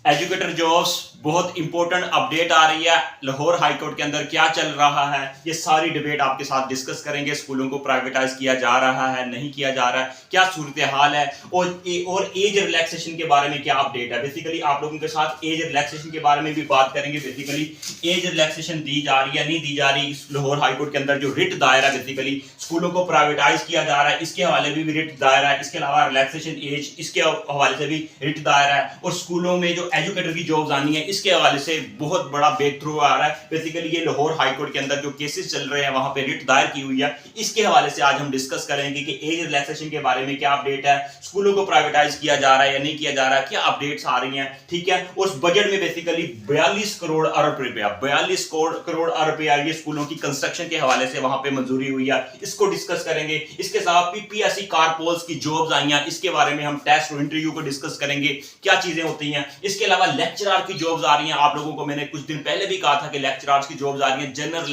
Educator jobs बहुत important update आ रही है। लाहौर हाई कोर्ट के अंदर क्या चल रहा है, ये सारी डिबेट आपके साथ डिस्कस करेंगे। स्कूलों को प्राइवेटाइज किया जा रहा है, नहीं किया जा रहा है, क्या सूरत हाल है, और एज रिलैक्सेशन के बारे में क्या अपडेट है। बेसिकली आप लोगों के साथ एज रिलैक्सेशन के बारे में भी बात करेंगे। बेसिकली एज रिलैक्सेशन दी जा रही है, नहीं दी जा रही। लाहौर हाई कोर्ट के अंदर जो रिट दायर है, बेसिकली स्कूलों को प्राइवेटाइज किया जा रहा है, इसके हवाले भी रिट दायर है। इसके अलावा रिलैक्सेशन एज, इसके हवाले से भी रिट दायर है। और स्कूलों में जो एजुकेटर की जॉब्स आनी है, इसके हवाले से बहुत बड़ा ब्रेक थ्रू आ रहा है। बेसिकली ये लाहौर हाई कोर्ट के अंदर जो केसेस चल रहे हैं, वहां पे रिट दायर की हुई है। इसके हवाले से आज हम डिस्कस करेंगे कि एज रिलैक्सेशन के बारे में क्या अपडेट है, स्कूलों को प्राइवेटाइज किया जा रहा है या नहीं किया जा रहा है, क्या अपडेट्स आ रही हैं। ठीक है, उस बजट में बेसिकली 42 करोड़ अरब रुपया 42 करोड़ अरब रुपया ये स्कूलों की कंस्ट्रक्शन के हवाले से वहां पे मंजूरी हुई है, इसको डिस्कस करेंगे। इसके साथ पीपीएससी कारपोल्स की जॉब्स आई हैं, इसके बारे में हम टेस्ट और इंटरव्यू को डिस्कस करेंगे, क्या चीजें होती हैं। इसके अलावा लेक्चरर की जॉब्स आ रही हैं। आप लोगों को मैंने कुछ दिन पहले भी कहा था कि लेक्चरर्स की जॉब्स आ रही हैं, जनरल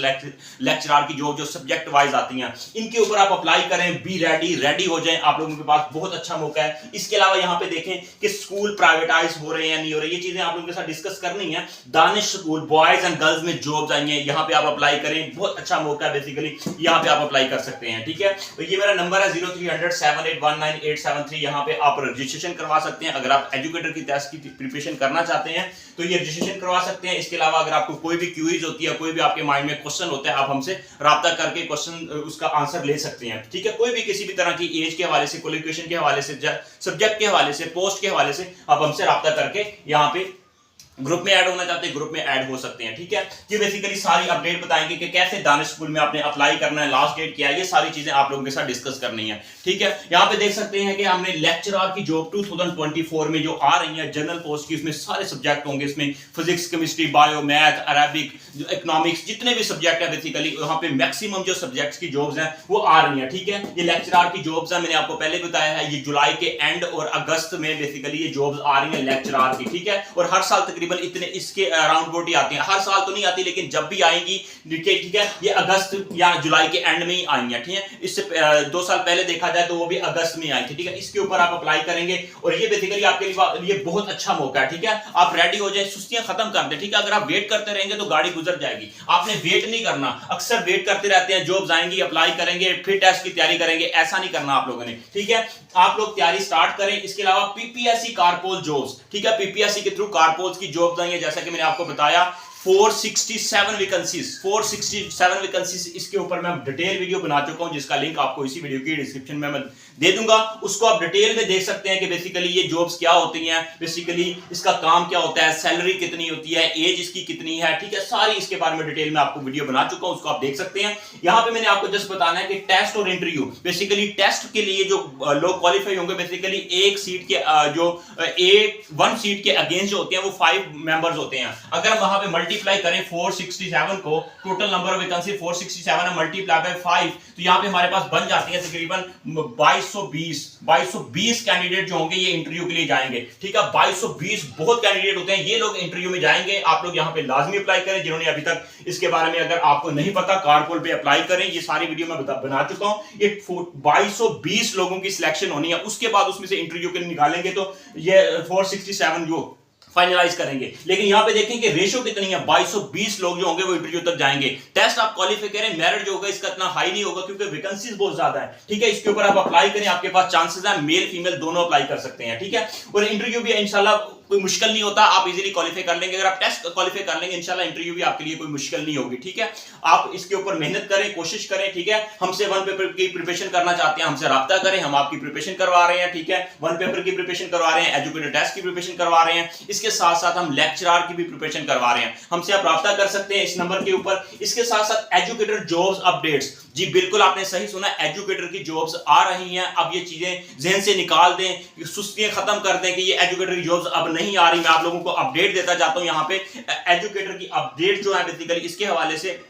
लेक्चरर की जॉब जो सब्जेक्ट वाइज आती हैं, इनके ऊपर आप अप्लाई करें। बी रेडी हो जाएं, आप लोगों के पास बहुत अच्छा मौका है। इसके अलावा यहां पे देखें कि स्कूल प्राइवेटाइज हो रहे हैं या नहीं हो रहे, ये चीजें आप लोगों के साथ डिस्कस करनी है। Danish school boys and girls में जॉब्स आई हैं, यहां पे आप अप्लाई करें, बहुत अच्छा मौका है। बेसिकली यहां पे आप अप्लाई कर सकते हैं। ठीक है, तो ये मेरा नंबर है 03007819 यहां पे आप रजिस्ट्रेशन करवा सकते हैं। अगर आप एजुकेटर की टेस्ट की प्रिपरेशन करना चाहते हैं तो ये रजिस्ट्रेशन करवा सकते हैं। इसके अलावा अगर आपको कोई भी क्यूरीज होती है, कोई भी आपके माइंड में क्वेश्चन होता है, आप हमसे राब्ता करके क्वेश्चन उसका आंसर ले सकते हैं। ठीक है, कोई भी किसी भी तरह की एज के हवाले से, क्वालिफिकेशन के हवाले से, सब्जेक्ट के हवाले से, पोस्ट के हवाले से आप हमसे राब्ता करके यहाँ पे ग्रुप में ऐड होना चाहते हैं, ग्रुप में ऐड हो सकते हैं। ठीक है, ये बेसिकली सारी अपडेट बताएंगे कि कैसे दानिश स्कूल में आपने अप्लाई करना है, लास्ट डेट क्या है, ये सारी चीजें आप लोगों के साथ डिस्कस करनी है। ठीक है, यहाँ पे देख सकते हैं कि हमने लेक्चरर की जॉब 2024 में जो आ रही है जनरल पोस्ट की, इसमें सारे सब्जेक्ट होंगे। इसमें physics, chemistry, bio, math, Arabic, economics, जितने भी सब्जेक्ट है बेसिकली यहाँ पे मैक्सिमम जो सब्जेक्ट्स की जॉब्स हैं वो आ रही हैं। ठीक है, ये लेक्चरर की जॉब्स है, मैंने आपको पहले बताया है, ये जुलाई के एंड और अगस्त में बेसिकली ये जॉब्स आ रही हैं लेक्चरर की। ठीक है, और हर साल तकरीबन इतने इसके अराउंड बोट ही आती हैं। हर साल तो नहीं आती, लेकिन जब भी आएंगी, ठीक है, ये अगस्त या जुलाई के एंड में ही आएंगी। ठीक है, इससे 2 साल पहले देखा जाए तो वो भी अगस्त में आई थी। ठीक है, इसके ऊपर आप अप्लाई करेंगे और ये बेसिकली आपके लिए बहुत अच्छा मौका है। ठीक है, आप रेडी हो जाए, सुस्तियां खत्म कर दें। ठीक है, अगर आप वेट करते रहेंगे तो गाड़ी गुजर जाएगी, आपने वेट नहीं करना। अक्सर वेट करते रहते हैं, जॉब्स आएंगी, अप्लाई करेंगे, फिर टेस्ट की तैयारी करेंगे, ऐसा नहीं करना आप लोगों ने। ठीक है, आप लोग तैयारी स्टार्ट करें। इसके अलावा पीपीएससी कारपोल जॉब्स, ठीक है, पीपीएससी के थ्रू कारपोल्स की जॉब्स आई है, जैसा कि मैंने आपको बताया 467 वैकेंसीज। इसके ऊपर मैं डिटेल वीडियो बना चुका हूं, जिसका लिंक आपको इसी वीडियो की डिस्क्रिप्शन में मैं दे दूंगा। उसको आप डिटेल में देख सकते हैं कि बेसिकली ये जॉब्स क्या होती हैं, बेसिकली इसका काम क्या होता है, सैलरी कितनी होती है, एज इसकी कितनी है। ठीक है, सारी इसके बारे में डिटेल में आपको वीडियो बना चुका हूं, उसको आप देख सकते हैं। यहां पे मैंने आपको जस्ट बताना है कि टेस्ट और इंटरव्यू, बेसिकली टेस्ट के लिए जो लोग क्वालिफाई होंगे, बेसिकली एक सीट के वन सीट के अगेंस्ट जो होते हैं वो 5 मेंबर्स होते हैं। अगर हम वहां पे मल्टीप्लाई करें 467 को, टोटल नंबर ऑफ वैकेंसी 467 है, मल्टीप्लाई बाय 5, तो यहां पे हमारे पास बन जाती है तकरीबन 2220 कैंडिडेट जो होंगे ये इंटरव्यू के लिए जाएंगे। ठीक है, 2220 बहुत कैंडिडेट होते हैं, ये लोग इंटरव्यू में जाएंगे। आप लोग यहां पे लाजमी अप्लाई करें, जिन्होंने अभी तक इसके बारे में अगर आपको नहीं पता, कारपोल पे अप्लाई करें। ये सारी वीडियो मैं बना चुका हूं। ये 2220 लोगों की सिलेक्शन होनी है, उसके बाद उसमें से इंटरव्यू के लिए निकालेंगे तो ये 467 जो फाइनलाइज करेंगे। लेकिन यहां पे देखें कि रेशो कितनी है, 2220 लोग जो होंगे वो इंटरव्यू तक जाएंगे। टेस्ट आप क्वालिफाई करें, मेरिट जो होगा इसका इतना हाई नहीं होगा क्योंकि वैकेंसीज बहुत ज्यादा है। ठीक है, इसके ऊपर आप अप्लाई करें, आपके पास चांसेस है, मेल फीमेल दोनों अप्लाई कर सकते हैं। ठीक है, और इंटरव्यू भी इंशाल्लाह कोई मुश्किल नहीं होता, आप इजीली क्वालिफाई कर लेंगे। अगर आप टेस्ट क्वालिफाई कर लेंगे, इंशाल्लाह इंटरव्यू भी आपके लिए कोई मुश्किल नहीं होगी। ठीक है, आप इसके ऊपर मेहनत करें, कोशिश करें। ठीक है, हमसे वन पेपर की प्रिपरेशन करना चाहते हैं, हमसे राब्ता करें, हम आपकी प्रिपरेशन करवा रहे हैं। ठीक है, वन पेपर की प्रिपरेशन करवा रहे हैं, एजुकेटर टेस्ट की प्रिपरेशन करवा रहे हैं, इसके साथ साथ हम लेक्चरर की भी प्रिपरेशन करवा रहे हैं। हमसे आप राब्ता कर सकते हैं इस नंबर के ऊपर। इसके साथ साथ एजुकेटर जॉब्स अपडेट्स, जी बिल्कुल आपने सही सुना, एजुकेटर की जॉब्स आ रही हैं। अब ये चीजें जहन से निकाल दें, सुस्तियां खत्म कर दें कि ये एजुकेटर की जॉब्स अब नहीं आ रही। मैं आप लोगों को अपडेट देता जाता हूं। यहां पे एजुकेटर की अपडेट जो है बेसिकली इसके हवाले से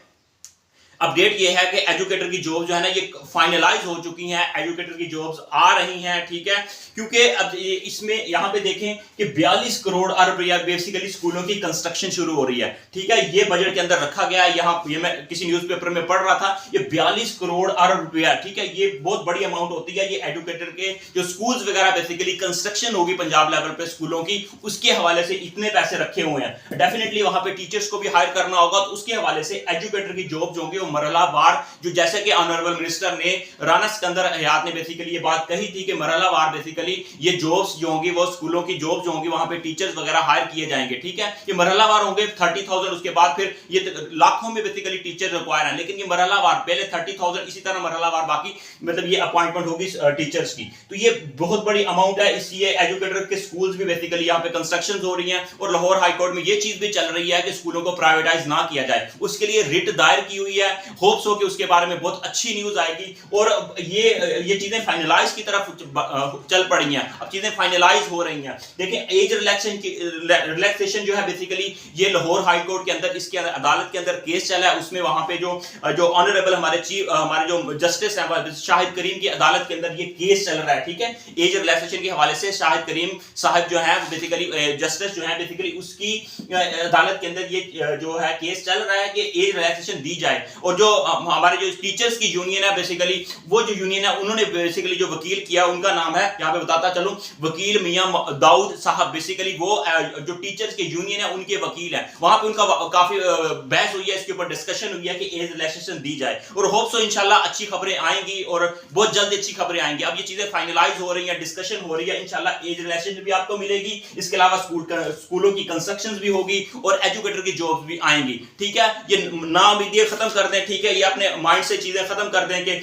अपडेट ये है कि एजुकेटर की जॉब जो है ना ये फाइनलाइज हो चुकी हैं, एजुकेटर की जॉब्स आ रही हैं, ठीक है। क्योंकि अब इसमें यहाँ पे देखें कि 42 करोड़ अरब रुपया बेसिकली स्कूलों की कंस्ट्रक्शन शुरू हो रही है, ठीक है। ये बजट के अंदर रखा गया है। यहाँ ये मैं किसी न्यूज़पेपर में पढ़ रहा था, ये 42 करोड़ अरब रुपया, ठीक है, ये बहुत बड़ी अमाउंट होती है। ये एजुकेटर के जो स्कूल्स वगैरह बेसिकली कंस्ट्रक्शन होगी पंजाब लेवल पे स्कूलों की, उसके हवाले से इतने पैसे रखे हुए हैं। डेफिनेटली वहां पे टीचर्स को भी हायर करना होगा, तो उसके हवाले से एजुकेटर की जॉब जो होंगे वो मरहलावार, जो जैसे कि ऑनरेबल मिनिस्टर ने राना सिकंदर हयात ने बेसिकली ये बात कही थी कि मरहलावार बेसिकली ये जॉब्स जो होंगी वो स्कूलों की जॉब्स जो होंगी वहां पे टीचर्स वगैरह हायर किए जाएंगे, ठीक है। ये मरहलावार होंगे 30,000, उसके बाद फिर ये लाखों में बेसिकली टीचर रिक्वायर है, लेकिन ये मरहलावार पहले 30,000, इसी तरह मरहलावार बाकी मतलब ये अपॉइंटमेंट होगी टीचर्स की। तो ये बहुत बड़ी अमाउंट है, इसलिए एजुकेटर के स्कूल्स भी बेसिकली यहाँ पे कंस्ट्रक्शन हो रही हैं। और लाहौर हाई कोर्ट में ये चीज भी चल रही है कि स्कूलों को प्राइवेटाइज ना किया जाए, उसके लिए रिट दायर की हुई है। होप्स हो कि उसके बारे में बहुत अच्छी न्यूज आएगी और ये चीजें फाइनलाइज की तरफ चल पड़ी हैं, अब चीजें फाइनलाइज हो रही हैं। देखिए एज रिलैक्सेशन जो है बेसिकली ये लाहौर हाई कोर्ट के अंदर, इसके अदालत के अंदर केस चला है, उसमें वहां पे जो ऑनरेबल हमारे जो जस्टिस है शाहिद करीम की अदालत के अंदर ये केस चल रहा है, ठीक है। एज रिलैक्सेशन के हवाले से शाहिद करीम साहब जो है बेसिकली जस्टिस जो है बेसिकली उसकी अदालत के अंदर ये जो है केस चल रहा है कि एज रिलैक्सेशन दी जाए। और जो हमारे जो टीचर्स की यूनियन है बेसिकली, वो जो यूनियन है उन्होंने बेसिकली जो वकील किया उनका नाम है, यहाँ पे बताता चलूं, वकील मियां दाऊद साहब। बेसिकली वो जो टीचर्स की यूनियन है उनके वकील है, वहां पे उनका काफी बहस हुई है, इसके ऊपर डिस्कशन हुई है कि एज रिलैक्सेशन दी जाए। और होप सो इंशाल्लाह अच्छी खबरें आएंगी और बहुत जल्द अच्छी खबरें आएंगी। अब ये चीजें फाइनलाइज हो रही हैं, डिस्कशन हो रही है, इंशाल्लाह एज रिलैक्सेशन भी आपको मिलेगी। इसके अलावा स्कूलों की कंस्ट्रक्शन भी होगी और एजुकेटर की जॉब भी आएंगी, ठीक है। ये नाउम्मीदियां खत्म कर दें, ठीक है, ये अपने माइंड से चीजें खत्म कर दें कि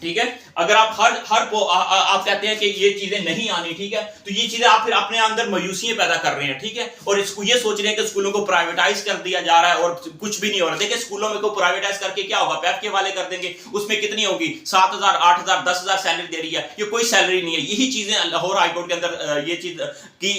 ठीक है, अगर आप आप कहते हैं कि ये चीजें नहीं आनी, ठीक है, तो ये चीजें आप फिर अपने अंदर मायूसियां पैदा कर रहे हैं, ठीक है। और इसको ये सोच रहे हैं कि स्कूलों को प्राइवेटाइज कर दिया जा रहा है और कुछ भी नहीं हो रहा। देखिए स्कूलों में को प्राइवेटाइज करके क्या होगा, पैफ के वाले कर देंगे, उसमें कितनी होगी, 7,000 8,000 10,000 सैलरी दे रही है, ये कोई सैलरी नहीं है। यही चीजें लाहौर हाईकोर्ट के अंदर ये चीज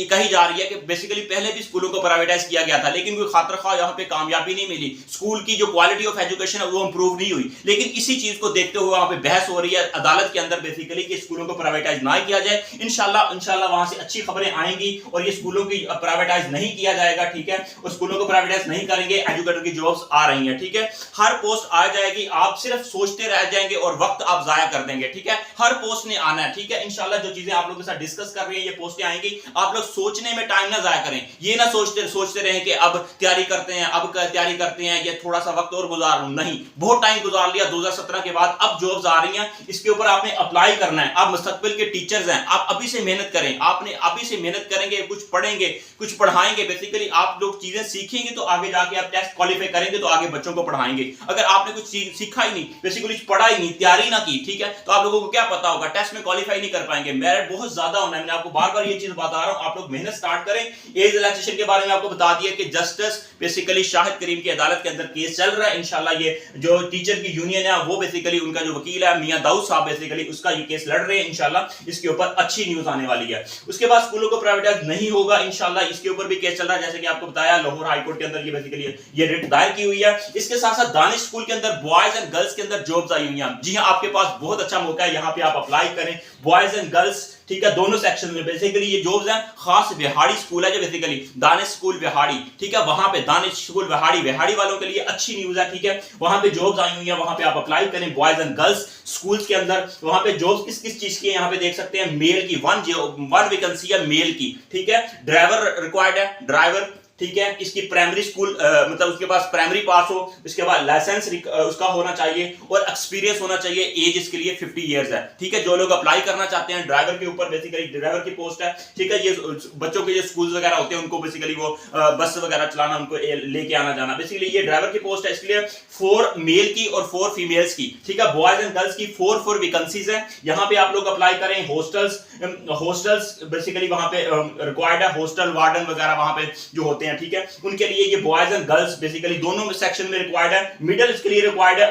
कही जा रही है कि बेसिकली पहले भी स्कूलों को प्राइवेटाइज किया गया था, लेकिन कोई खातिर खा यहाँ पे कामयाबी नहीं मिली, स्कूल की जो क्वालिटी ऑफ एजुकेशन है वो इंप्रूव नहीं हुई। लेकिन इसी चीज को देखते हुए वहां पे बहस हो रही है अदालत के अंदर बेसिकली कि स्कूलों को प्राइवेटाइज ना किया जाए। इंशाल्लाह वहां से अच्छी खबरें आएंगी और ये स्कूलों की प्राइवेटाइज नहीं किया जाएगा, ठीक है। और स्कूलों को प्राइवेटाइज नहीं करेंगे, एजुकेटर की जॉब्स आ रही हैं, ठीक है। हर पोस्ट आ जाएगी, आप सिर्फ सोचते रह जाएंगे और वक्त आप जाया कर देंगे, ठीक है। हर पोस्ट ने आना है, ठीक है। इंशाल्लाह जो चीजें आप लोगों के साथ डिस्कस कर रही है ये पोस्टें आएंगी, आप लोग सोचने में टाइम ना जाया करें। ये ना सोचते रहे कि अब तैयारी करते हैं, अब तैयारी करते हैं, ये थोड़ा सा वक्त और गुजार लूं, नहीं, बहुत टाइम गुजार लिया 2017 के बाद, अब जॉब्स आ रही हैं, इसके ऊपर आपने अप्लाई करना है। आप मुस्तकबिल के टीचर्स हैं, आप अभी से मेहनत करें, आपने अभी से मेहनत करेंगे, कुछ पढ़ेंगे, कुछ पढ़ाएंगे, बेसिकली आप लोग चीजें सीखेंगे तो आगे जाके आप टेस्ट क्वालिफाई करेंगे तो आगे बच्चों को पढ़ाएंगे। अगर आपने कुछ सीखा ही नहीं, बेसिकली पढ़ा ही नहीं, तैयारी ना की, ठीक है, तो आप लोगों को क्या पता होगा, टेस्ट में क्वालिफाई नहीं कर पाएंगे। मेरिट बहुत ज्यादा होना है, मैं आपको बार बार ये चीज बता रहा हूं, आप लोग मेहनत स्टार्ट करें। एज रिलैक्सेशन के बारे में आपको बता दिया कि जस्टिस बेसिकली शाहिद करीम की अदालत के अंदर केस चल रहा है। इंशाल्लाह ये जो टीचर की यूनियन है वो बेसिकली उनका जो वकील है मियां दाऊद साहब बेसिकली उसका ये केस लड़ रहे हैं। इंशाल्लाह इसके ऊपर अच्छी न्यूज आने वाली है। उसके बाद स्कूलों को प्राइवेटाइज नहीं होगा, इंशाल्लाह इसके ऊपर भी केस चल रहा है, जैसे कि आपको बताया लाहौर हाई कोर्ट के अंदर ये बेसिकली ये रिट दायर की हुई है। इसके साथ साथ दानिश स्कूल के अंदर बॉयज एंड गर्ल्स के अंदर जॉब्स आई हुई हैं। जी हां, आपके पास बहुत अच्छा मौका है, यहां पे आप अप्लाई करें, बॉयज एंड गर्ल्स, ठीक है, दोनों सेक्शन में बेसिकली ये जॉब्स हैं। खास विहाड़ी स्कूल है जो बेसिकली दानिश स्कूल विहाड़ी, ठीक है, वहां पे दानिश स्कूल विहाड़ी वालों के लिए अच्छी न्यूज है, ठीक है, वहां पे जॉब्स आई हुई है, वहां पे आप अप्लाई करें बॉयज एंड गर्ल्स स्कूल्स के अंदर। वहां पे जॉब्स किस किस चीज की है यहाँ पे देख सकते हैं, मेल की 1 वैकेंसी है मेल की, ठीक है, ड्राइवर रिक्वायर्ड है, ड्राइवर, ठीक है, इसकी प्राइमरी स्कूल मतलब उसके पास प्राइमरी पास हो, उसके बाद लाइसेंस उसका होना चाहिए और एक्सपीरियंस होना चाहिए। एज इसके लिए 50 इयर्स है, ठीक है। जो लोग अप्लाई करना चाहते हैं ड्राइवर के ऊपर, बेसिकली ड्राइवर की पोस्ट है, ठीक है। ये बच्चों के जो स्कूल वगैरह होते हैं उनको बेसिकली वो बस वगैरह चलाना, उनको लेके आना जाना, बेसिकली ये ड्राइवर की पोस्ट है। इसके लिए 4 मेल की और 4 फीमेल्स की, ठीक है, बॉयज एंड गर्ल्स की 4 वैकेंसीज है। यहाँ पे आप लोग अप्लाई करें। हॉस्टल्स बेसिकली वहां पे रिक्वायर्ड है, हॉस्टल वार्डन वगैरह वहां पे जो होते हैं, ठीक है, उनके लिए ये बॉयज एंड गर्ल्स बेसिकली दोनों सेक्शन में रिक्वायर्ड है। मिडिल इसके लिए रिक्वायर्ड है,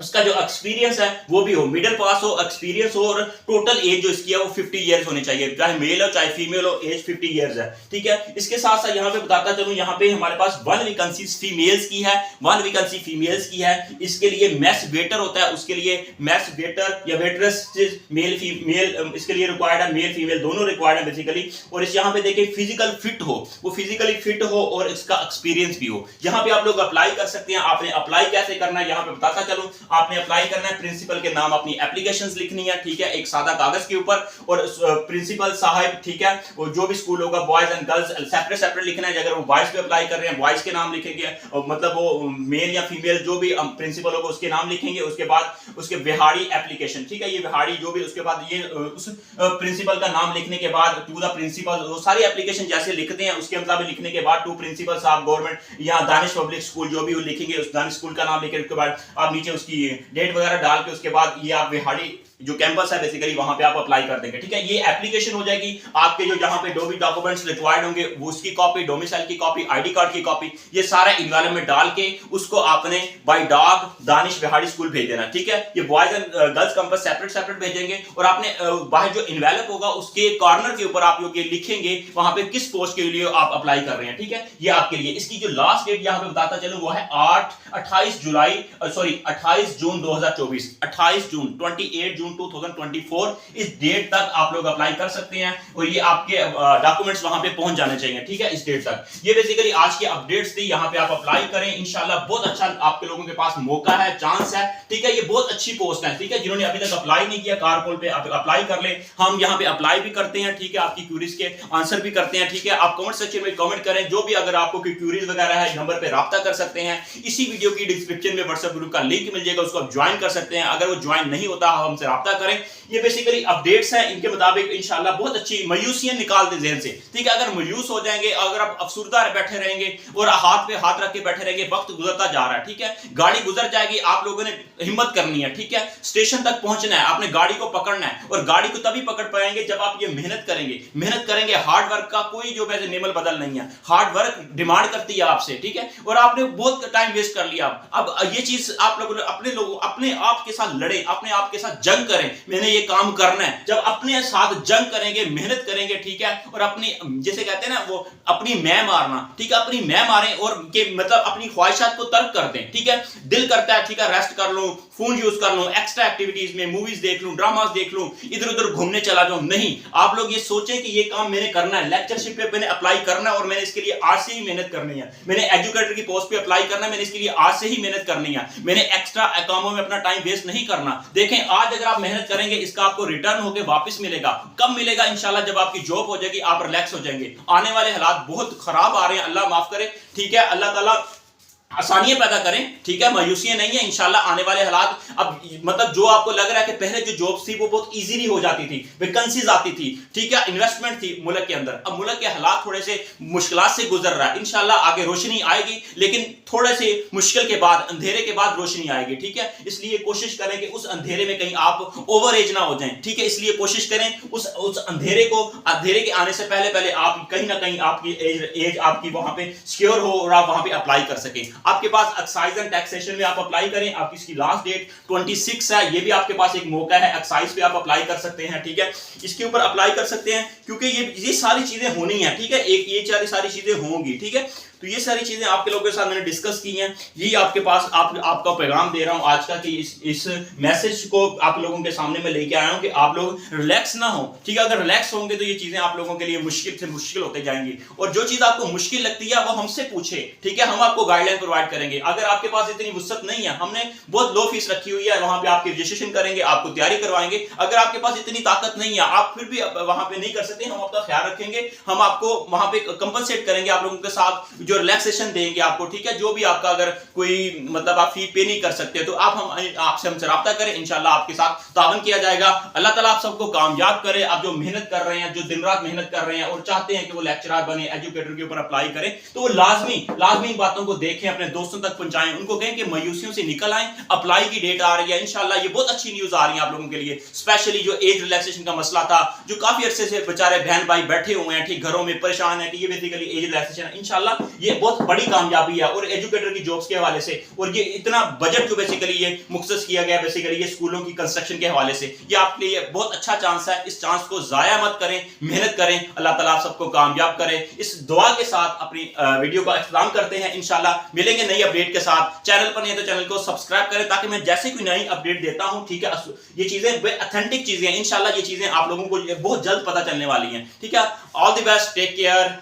उसका जो एक्सपीरियंस है वो भी हो, मिडिल पास हो, एक्सपीरियंस हो, और टोटल एज जो इसकी है वो 50 इयर्स होनी चाहिए, चाहे मेल हो चाहे फीमेल हो, एज 50 इयर्स है। ठीक है, इसके साथ साथ यहाँ पे बताता चलूं, यहाँ पे हमारे पास 1 वैकेंसी फीमेल्स की है, 1 वैकेंसी फीमेल्स की है। इसके लिए मैस वेटर होता है, उसके लिए मैस वेटर या वेटरेस मेल फीमेल इसके लिए रिक्वायर्ड है, मेल फीमेल दोनों रिक्वायर्ड है बेसिकली। और इस यहाँ पे देखिए फिजिकल फिट हो, वो फिजिकली फिट हो और इसका एक्सपीरियंस भी हो। यहाँ पे आप लोग अप्लाई कर सकते हैं। आपने अप्लाई कैसे करना है यहाँ पे बताता चलूं, आपने अप्लाई करना है, प्रिंसिपल के नाम अपनी एप्लीकेशंस लिखनी है, ठीक है, एक सादा कागज के ऊपर, और प्रिंसिपल साहब, ठीक है, और जो भी स्कूल होगा boys and girls separate separate लिखना है। अगर वो बॉयज पे अप्लाई कर रहे हैं बॉयज के नाम लिखेंगे, मतलब वो मेल या फीमेल जो भी प्रिंसिपल होगा उसके नाम लिखेंगे। उसके बाद उसके बिहाड़ी एप्लीकेशन, ठीक है, ये बिहाड़ी जो भी, उसके बाद ये उस प्रिंसिपल का नाम लिखने के बाद टू द प्रिंसिपल, वो सारी एप्लीकेशन जैसे लिखते हैं उसके मतलब लिखने के बाद टू प्रिंसिपल साहब गवर्नमेंट या दानिश पब्लिक स्कूल जो भी वो लिखेंगे, उस दानिश स्कूल का नाम लिखेंगे। उसके बाद आप नीचे उसकी डेट वगैरह डाल के उसके बाद ये आप बिहाड़ी जो कैंपस है बेसिकली वहां पे आप अप्लाई कर देंगे। ठीक है, ये एप्लीकेशन हो जाएगी। आपके जो जहां पे जो भी डॉक्यूमेंट्स रिक्वायर्ड होंगे वो उसकी कॉपी, डोमिसाइल की कॉपी, आईडी कार्ड की कॉपी, ये सारा इन्वॉल्व में डाल के उसको आपने बाय डॉग दानिश बिहाड़ी स्कूल भेज देना। ठीक है, ये boys and girls campus separate separate भेजेंगे, और आपने बाहर जो इन्वेलप होगा उसके कॉर्नर के ऊपर आप लोग ये लिखेंगे वहां पे किस पोस्ट के लिए आप अप्लाई कर रहे हैं। ठीक है, ये आपके लिए। इसकी जो लास्ट डेट यहां पे बताता चलूं वो है 28 जून 2024, 28 जून 28 जून 2024 इस डेट तक आप लोग अप्लाई कर सकते हैं, और ये आपके डॉक्यूमेंट्स वहां पे पहुंच जाने चाहिए। ठीक है, इस डेट तक। ये बेसिकली आज की अपडेट्स थी, यहां पे आप अप्लाई करें, इंशाल्लाह बहुत अच्छा आपके लोगों के पास मौका है, चांस है। ठीक है, ये बहुत अच्छी पोस्ट है। ठीक है, जिन्होंने अभी तक अप्लाई नहीं किया कारपोल पे अप्लाई कर ले, हम यहां पे अप्लाई भी करते हैं। ठीक है, आपकी क्वेरीज के आंसर भी करते हैं। ठीक है, आप कमेंट सेक्शन में कमेंट करें, जो भी अगर आपको कोई क्वेरीज वगैरह है नंबर पे राब्ता कर सकते हैं। इसी वीडियो की डिस्क्रिप्शन में व्हाट्सएप ग्रुप का लिंक मिल जाएगा, उसको आप ज्वाइन कर सकते हैं। अगर वो ज्वाइन नहीं होता हमसे राब्ता करें। ये बेसिकली अपडेट्स हैं, इनके मुताबिक इंशाल्लाह बहुत अच्छी मायूसियां निकाल दे ज़हन से। ठीक है, अगर मायूस हो जाएंगे, अगर आप अफसुर्दा बैठे रहेंगे और हाथ पे हाथ रख के बैठे रहेंगे, वक्त गुजरता जा रहा है। ठीक है, गाड़ी गुजर जाएगी, आप लोगों ने हिम्मत करनी है। ठीक है, स्टेशन तक पहुंचना है, आपने गाड़ी को पकड़ना है, और गाड़ी को तभी पकड़ पाएंगे जब आप ये मेहनत करेंगे। हार्ड वर्क का कोई जो वैसे नेमल बदल नहीं है, हार्ड वर्क डिमांड करती है आपसे। ठीक है, और आपने बहुत टाइम वेस्ट कर लिया। अब ये चीज आप लोगों अपने आप के साथ लड़े, अपने आप के साथ जंग करें, मैंने ये काम करना है। जब अपने साथ जंग करेंगे, मेहनत करेंगे, ठीक है, और अपनी जैसे कहते हैं ना वो अपनी मैं मारना, ठीक है, अपनी मैं मारें और के मतलब अपनी ख्वाहिशात को तर्क कर दें। ठीक है, दिल करता है ठीक है रेस्ट कर लूं, फोन यूज कर लूं, एक्स्ट्रा एक्टिविटीज में मूवीज देख लूं, ड्रामास देख लूं, इधर उधर घूमने चला जाऊं, नहीं। आप लोग ये सोचें कि ये काम मैंने करना है, लेक्चरशिप पे मैंने अप्लाई करना है और मैंने इसके लिए आज से ही मेहनत करनी है। मैंने एजुकेटर की पोस्ट पे अप्लाई करना है, मैंने इसके लिए आज से ही मेहनत करनी है। मैंने एक्स्ट्रा कामों में अपना टाइम वेस्ट नहीं करना। देखें, आज अगर आप मेहनत करेंगे इसका आपको रिटर्न होकर वापस मिलेगा। कब मिलेगा? इंशाल्लाह जब आपकी जॉब हो जाएगी, आप रिलैक्स हो जाएंगे। आने वाले हालात बहुत खराब आ रहे हैं, अल्लाह माफ करे। ठीक है, अल्लाह ताला आसानियां पैदा करें। ठीक है, मायूसियां नहीं है। इंशाल्लाह आने वाले हालात अब मतलब जो आपको लग रहा है कि पहले जो जॉब्स थी वो बहुत इजीली हो जाती थी, वैकेंसीज आती थी, ठीक है, इन्वेस्टमेंट थी मुल्क के अंदर। अब मुल्क के हालात थोड़े से मुश्किलात से गुजर रहा है। इंशाल्लाह आगे रोशनी आएगी, लेकिन थोड़े से मुश्किल के बाद, अंधेरे के बाद रोशनी आएगी। ठीक है, इसलिए कोशिश करें कि उस अंधेरे में कहीं आप ओवर एज ना हो जाएं। ठीक है, इसलिए कोशिश करें उस अंधेरे के आने से पहले आप कहीं ना कहीं आपकी एज आपकी वहां पे सिक्योर हो और आप वहां पे अप्लाई कर सकें। आपके पास एक्साइज एंड टैक्सेशन में आप अप्लाई करें, आपकी इसकी लास्ट डेट 26 है। ये भी आपके पास एक मौका है, एक्साइज पे आप अप्लाई कर सकते हैं। ठीक है, इसके ऊपर अप्लाई कर सकते हैं क्योंकि ये सारी चीजें होनी है। ठीक है, ये सारी चीजें होंगी। ठीक है, तो ये सारी चीजें आपके लोगों के साथ मैंने डिस्कस की हैं। यही आपके पास आपका पैगाम दे रहा हूं आज का कि इस मैसेज को आप लोगों के सामने मैं लेके आया हूं कि आप लोग रिलैक्स ना हो। ठीक है, अगर रिलैक्स होंगे तो ये चीजें आप लोगों के लिए मुश्किल से मुश्किल होते जाएंगी, और जो चीज आपको मुश्किल लगती है वो हमसे पूछे। ठीक है, हम आपको गाइडलाइन प्रोवाइड करेंगे। अगर आपके पास इतनी वुसअत नहीं है, हमने बहुत लो फीस रखी हुई है, वहां पे आपकी रजिस्ट्रेशन करेंगे, आपको तैयारी करवाएंगे। अगर आपके पास इतनी ताकत नहीं है, आप फिर भी वहां पे नहीं कर सकते, हम आपका ख्याल रखेंगे, हम आपको वहां पे कंपनसेट करेंगे आप लोगों के साथ जो रिलैक्सेशन देंगे आपको। ठीक है, जो भी आपका अगर कोई मतलब आप फी पे नहीं कर सकते तो आपसे हमसे राब्ता करें, इंशाल्लाह आपके साथ तावन किया जाएगा। अल्लाह ताला आप सबको कामयाब करे। आप जो मेहनत कर रहे हैं, जो दिन रात मेहनत कर रहे हैं और चाहते हैं कि वो लेक्चरर बने, एजुकेटर के ऊपर अप्लाई करें, तो वो लाजमी बातों को देखें, अपने दोस्तों तक पहुंचाएं, उनको कहें कि मायूसियों से निकल आएं। अप्लाई की डेट आ रही है इंशाल्लाह, ये बहुत अच्छी न्यूज आ रही है आप लोगों के लिए। स्पेशली जो एज रिलैक्सेशन का मसला था, जो काफी अरसे से बेचारे बहन भाई बैठे हुए हैं ठीक घरों में परेशान है कि ये बेसिकली एज रिलैक्सेशन, इंशाल्लाह ये बहुत बड़ी कामयाबी है। और एजुकेटर की जॉब्स के हवाले से, और ये इतना बजट जो बेसिकली ये मुख्तस किया गया बेसिकली ये स्कूलों की कंस्ट्रक्शन के हवाले से, ये आपके लिए बहुत अच्छा चांस है। इस चांस को जाया मत करें, मेहनत करें, अल्लाह ताला आप सबको कामयाब करे। इस दुआ के साथ अपनी वीडियो का इख्तिताम करते हैं। इंशाल्लाह मिलेंगे नई अपडेट के साथ। चैनल पर नहीं है तो चैनल को सब्सक्राइब करें ताकि मैं जैसे कोई नई अपडेट देता हूं, ठीक है, ये चीजें ऑथेंटिक चीजें हैं, इंशाल्लाह ये चीजें आप लोगों को बहुत जल्द पता चलने वाली हैं। ठीक है, all the best, take care.